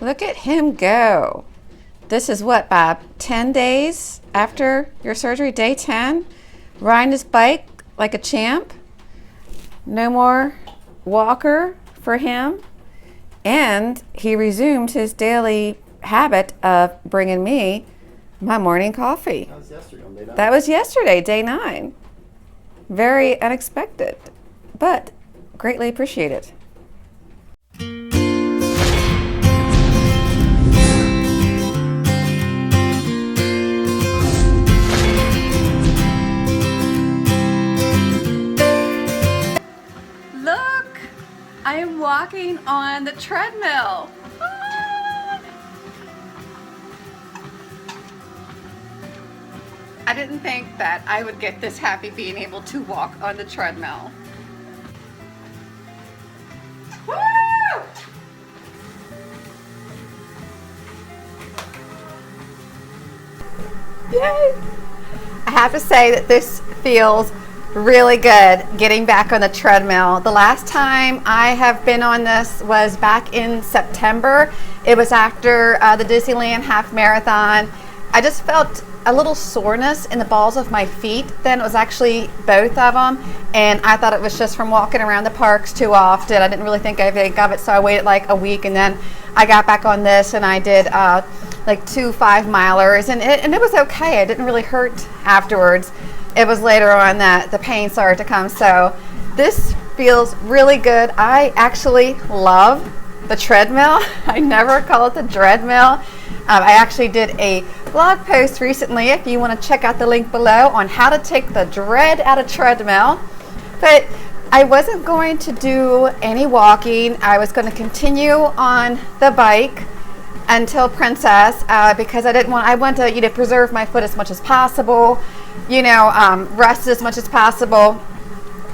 Look at him go. This is what, Bob, 10 days after your surgery, day 10? Riding his bike like a champ. No more walker for him. And he resumed his daily habit of bringing me my morning coffee. That was yesterday on day 9. That was yesterday, day 9. Very unexpected, but greatly appreciated. Look, I am walking on the treadmill. I didn't think that I would get this happy being able to walk on the treadmill. Woo! Yay! I have to say that this feels really good getting back on the treadmill. The last time I have been on this was back in September. It was after the Disneyland half marathon. I just felt a little soreness in the balls of my feet. Then it was actually both of them, and I thought it was just from walking around the parks too often. I didn't really think anything of it, so I waited like a week, and then I got back on this and I did like 2 5-milers, and it was okay. It didn't really hurt afterwards. It was later on that the pain started to come. So this feels really good. I actually love the treadmill. I never call it the dreadmill. I actually did a blog post recently, if you want to check out the link below, on how to take the dread out of treadmill. But I wasn't going to do any walking. I was going to continue on the bike until Princess, because I want to preserve my foot as much as possible, rest as much as possible.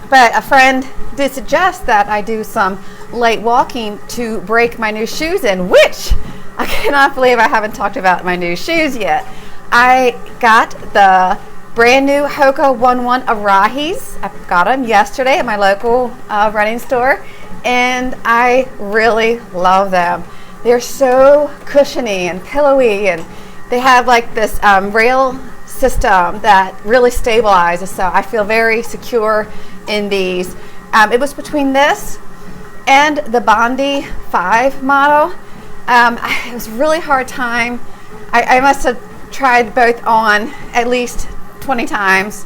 But a friend did suggest that I do some light walking to break my new shoes in, which I cannot believe I haven't talked about my new shoes yet. I got the brand new Hoka One One Arahis. I got them yesterday at my local running store, and I really love them. They're so cushiony and pillowy, and they have like this rail system that really stabilizes, so I feel very secure in these. It was between this and the Bondi 5 model. It was a really hard time. I must have tried both on at least 20 times.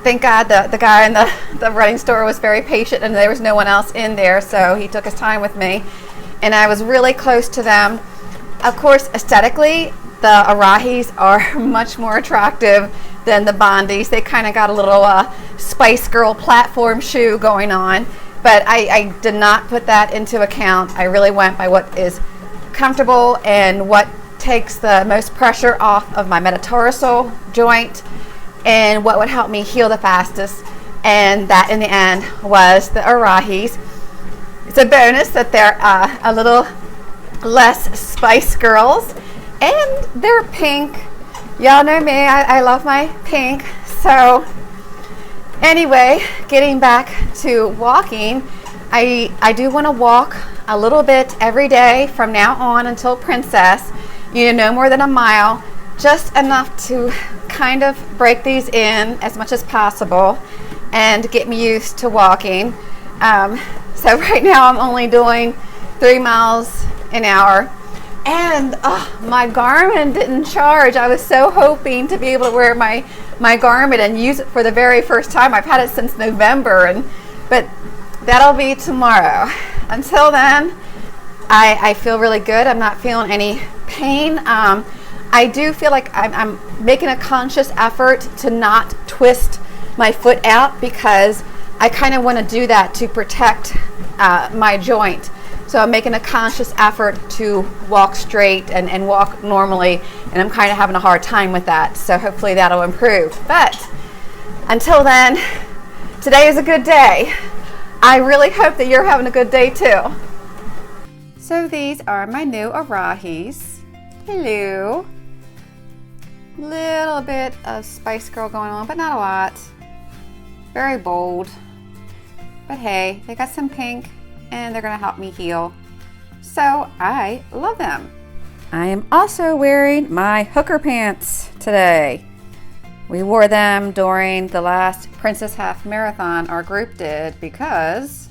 Thank God the guy in the running store was very patient, and there was no one else in there, so he took his time with me. And I was really close to them. Of course, aesthetically, the Arahis are much more attractive than the Bondis. They kind of got a little Spice Girl platform shoe going on, but I did not put that into account. I really went by what is comfortable and what takes the most pressure off of my metatarsal joint and what would help me heal the fastest. And that, in the end, was the Arahis. It's a bonus that they're a little less Spice Girls, and they're pink. Y'all know me, I love my pink. So anyway, getting back to walking, I do want to walk a little bit every day from now on until Princess. No more than a mile, just enough to kind of break these in as much as possible and get me used to walking. So right now I'm only doing 3 miles an hour, and my Garmin didn't charge. I was so hoping to be able to wear my Garmin and use it for the very first time. I've had it since November, but that'll be tomorrow. Until then, I feel really good. I'm not feeling any pain. I do feel like I'm making a conscious effort to not twist my foot out, because I kind of want to do that to protect my joint. So I'm making a conscious effort to walk straight and walk normally, and I'm kind of having a hard time with that. So hopefully that'll improve. But until then, today is a good day. I really hope that you're having a good day too. So these are my new Arahis. Hello. Little bit of Spice Girl going on, but not a lot. Very bold. But hey, they got some pink, and they're gonna help me heal. So I love them. I am also wearing my Hoka pants today. We wore them during the last Princess Half Marathon our group did because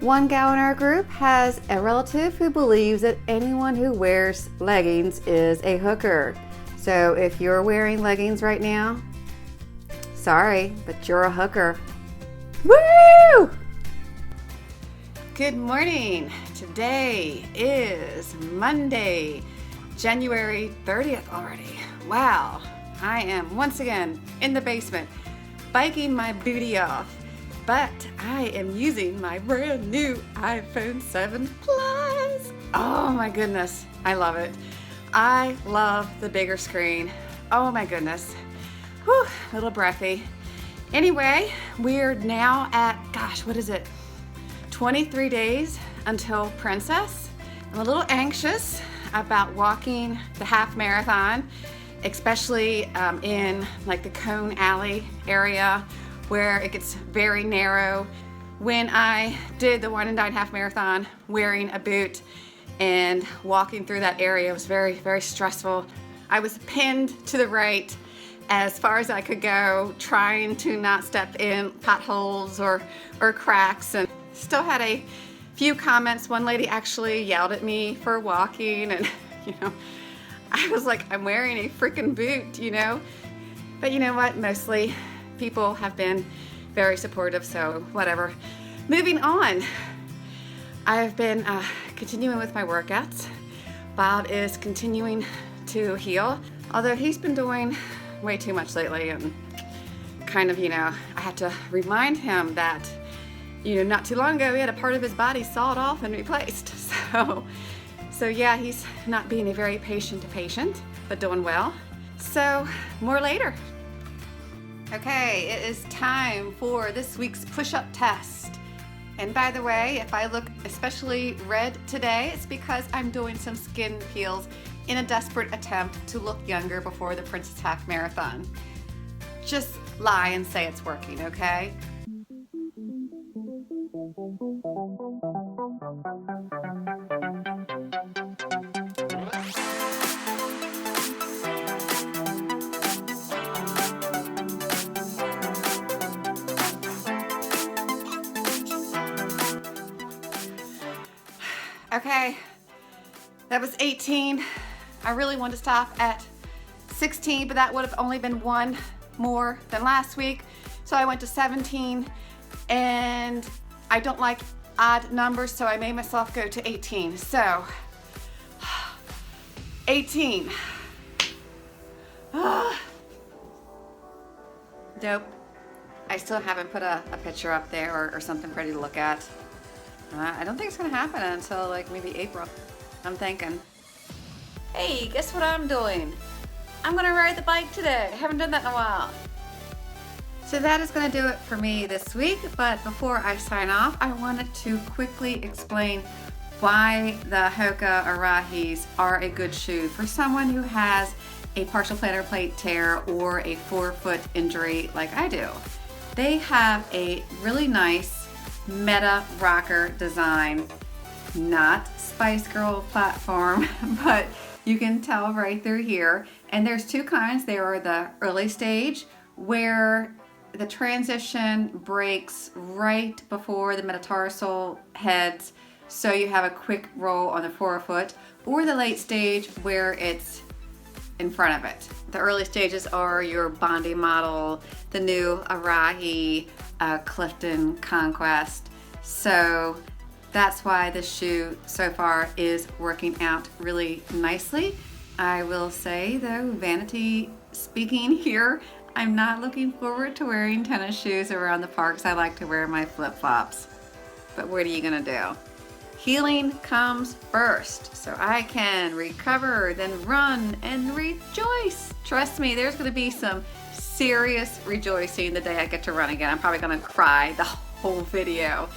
one gal in our group has a relative who believes that anyone who wears leggings is a hooker. So if you're wearing leggings right now, sorry, but you're a hooker. Woo! Good morning. Today is Monday, January 30th already. Wow. I am once again in the basement, biking my booty off, but I am using my brand new iPhone 7 Plus. Oh my goodness, I love it. I love the bigger screen. Oh my goodness. Whew, a little breathy. Anyway, we're now at, gosh, what is it? 23 days until Princess. I'm a little anxious about walking the half marathon, especially in like the Cone Alley area where it gets very narrow. When I did the Wine and Dine half marathon wearing a boot and walking through that area, it was very, very stressful. I was pinned to the right as far as I could go, trying to not step in potholes or cracks, and still had a few comments. One lady actually yelled at me for walking, and I was like, I'm wearing a freaking boot, But you know what? Mostly people have been very supportive, so whatever. Moving on. I've been continuing with my workouts. Bob is continuing to heal, although he's been doing way too much lately, and kind of, I have to remind him that, not too long ago he had a part of his body sawed off and replaced. So yeah, he's not being a very patient patient, but doing well. So more later. Okay, it is time for this week's push-up test. And by the way, if I look especially red today, it's because I'm doing some skin peels in a desperate attempt to look younger before the Princess Half Marathon. Just lie and say it's working, okay? Okay, that was 18. I really wanted to stop at 16, but that would have only been one more than last week. So I went to 17, and I don't like odd numbers, so I made myself go to 18. So, 18. Nope. I still haven't put a picture up there or something pretty to look at. I don't think it's gonna happen until like maybe April, I'm thinking. Hey, guess what I'm doing? I'm gonna ride the bike today. I haven't done that in a while. So that is gonna do it for me this week, but before I sign off, I wanted to quickly explain why the Hoka Arahis are a good shoe for someone who has a partial plantar plate tear or a forefoot injury like I do. They have a really nice meta rocker design, not Spice Girl platform, but you can tell right through here. And there's two kinds. There are the early stage where the transition breaks right before the metatarsal heads, so you have a quick roll on the forefoot, or the late stage where it's in front of it. The early stages are your Bondi model, the new Arahi, Clifton Conquest. So that's why this shoe so far is working out really nicely. I will say though, vanity speaking here, I'm not looking forward to wearing tennis shoes around the parks. I like to wear my flip-flops. But what are you gonna do? Healing comes first, so I can recover, then run and rejoice. Trust me, there's gonna be some serious rejoicing the day I get to run again. I'm probably gonna cry the whole video.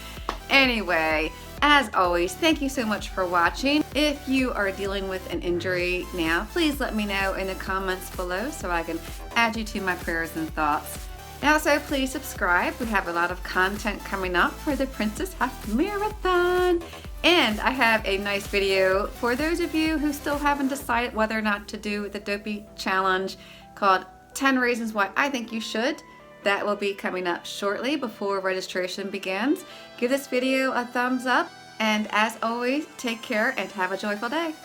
Anyway, as always, thank you so much for watching. If you are dealing with an injury now, please let me know in the comments below so I can add you to my prayers and thoughts. And also, please subscribe. We have a lot of content coming up for the Princess Half Marathon. And I have a nice video for those of you who still haven't decided whether or not to do the Dopey Challenge called 10 Reasons Why I Think You Should. That will be coming up shortly before registration begins. Give this video a thumbs up, and as always, take care and have a joyful day.